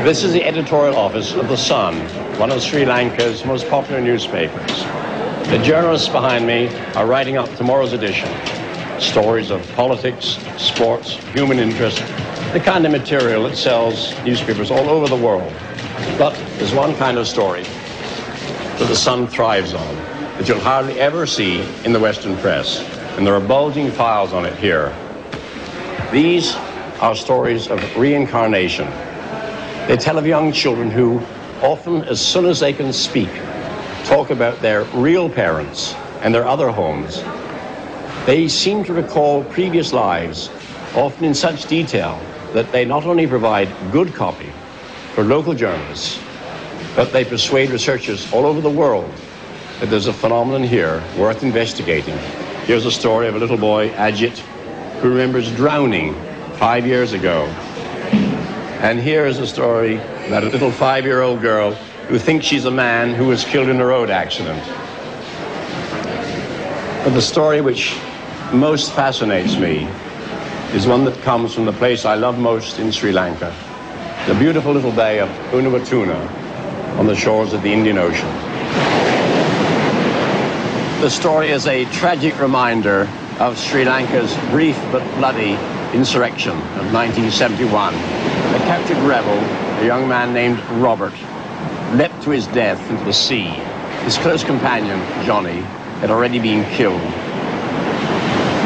This is the editorial office of The Sun, one of Sri Lanka's most popular newspapers. The journalists behind me are writing up tomorrow's edition. Stories of politics, sports, human interest, the kind of material that sells newspapers all over the world. But there's one kind of story that The Sun thrives on, that you'll hardly ever see in the Western press. And there are bulging files on it here. These are stories of reincarnation. They tell of young children who, often as soon as they can speak, talk about their real parents and their other homes. They seem to recall previous lives, often in such detail that they not only provide good copy for local journalists, but they persuade researchers all over the world that there's a phenomenon here worth investigating. Here's a story of a little boy, Ajit, who remembers drowning 5 years ago. And here's a story about a little 5-year-old girl who thinks she's a man who was killed in a road accident. But the story which most fascinates me is one that comes from the place I love most in Sri Lanka, the beautiful little bay of Unawatuna on the shores of the Indian Ocean. The story is a tragic reminder of Sri Lanka's brief but bloody insurrection of 1971. A captured rebel, a young man named Robert, leapt to his death into the sea. His close companion, Johnny, had already been killed.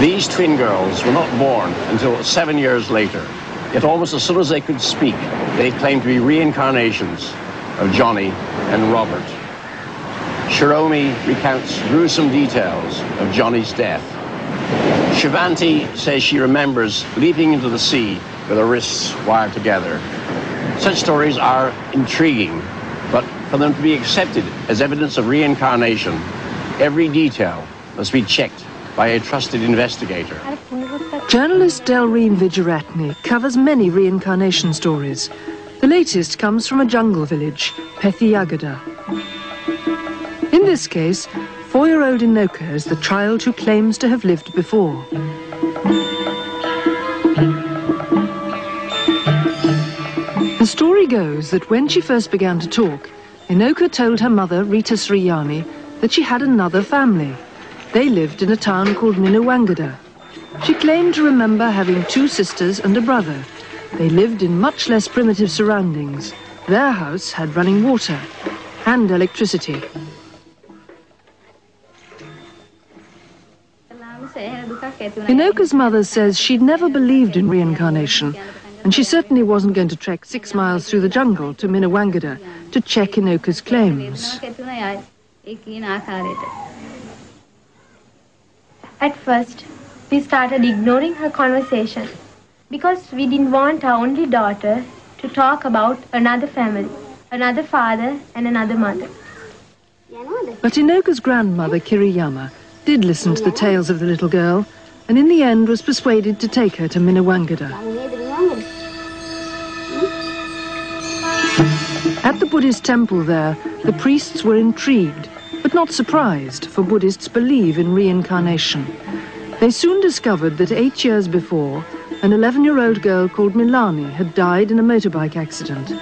These twin girls were not born until 7 years later, yet almost as soon as they could speak, they claimed to be reincarnations of Johnny and Robert. Shiromi recounts gruesome details of Johnny's death. Shivanti says she remembers leaping into the sea with her wrists wired together. Such stories are intriguing, but for them to be accepted as evidence of reincarnation, every detail must be checked by a trusted investigator. Journalist Delreen Vijayaratne covers many reincarnation stories. The latest comes from a jungle village, Pethiyagada. In this case, 4-year-old Inoka is the child who claims to have lived before. The story goes that when she first began to talk, Inoka told her mother, Rita Sriyani, that she had another family. They lived in a town called Minawangada. She claimed to remember having 2 sisters and a brother. They lived in much less primitive surroundings. Their house had running water and electricity. Inoka's mother says she'd never believed in reincarnation, and she certainly wasn't going to trek 6 miles through the jungle to Minawangada to check Inoka's claims. At first, we started ignoring her conversation because we didn't want our only daughter to talk about another family, another father and another mother. But Inoka's grandmother, Kiriyama, did listen to the tales of the little girl, and in the end was persuaded to take her to Minawangada. At the Buddhist temple there, the priests were intrigued, but not surprised, for Buddhists believe in reincarnation. They soon discovered that 8 years before, an 11-year-old girl called Milani had died in a motorbike accident.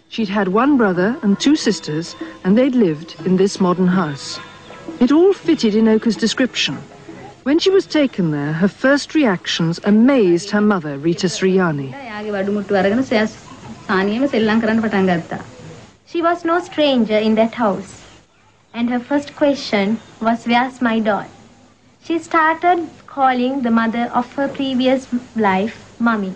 She'd had 1 brother and 2 sisters, and they'd lived in this modern house. It all fitted Inoka's description. When she was taken there, her first reactions amazed her mother, Rita Sriyani. She was no stranger in that house, and her first question was, "Where's my doll?" She started calling the mother of her previous life, Mummy,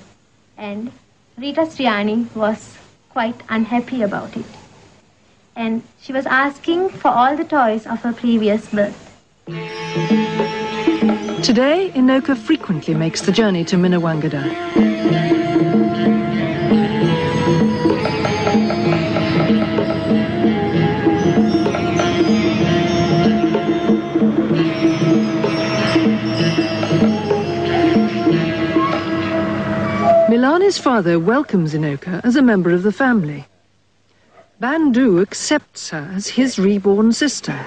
and Rita Sriyani was quite unhappy about it. And she was asking for all the toys of her previous birth. Today, Inoka frequently makes the journey to Minawangada. Milani's father welcomes Inoka as a member of the family. Bandu accepts her as his reborn sister.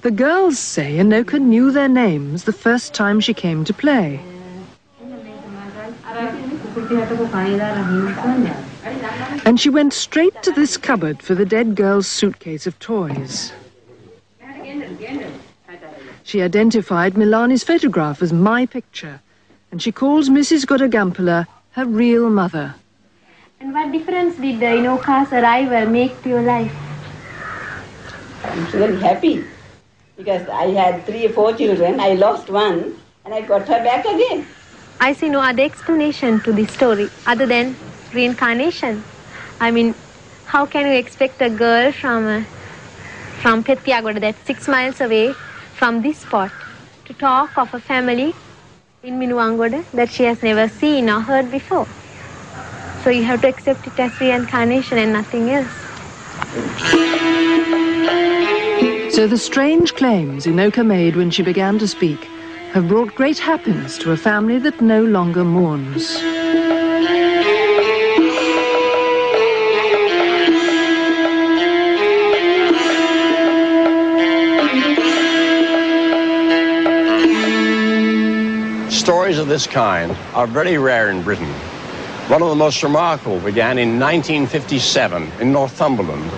The girls say Anoka knew their names the first time she came to play. And she went straight to this cupboard for the dead girl's suitcase of toys. She identified Milani's photograph as my picture, and she calls Mrs. Godagampala her real mother. And what difference did Anoka's arrival make to your life? I'm really happy because I had 3 or 4 children. I lost one and I got her back again. I see no other explanation to this story other than reincarnation. I mean, how can you expect a girl from Pettiagoda, that's 6 miles away from this spot, to talk of a family in Minuangoda that she has never seen or heard before? So you have to accept it as reincarnation and nothing else. So the strange claims Anoka made when she began to speak have brought great happiness to a family that no longer mourns. Stories of this kind are very rare in Britain. One of the most remarkable began in 1957 in Northumberland.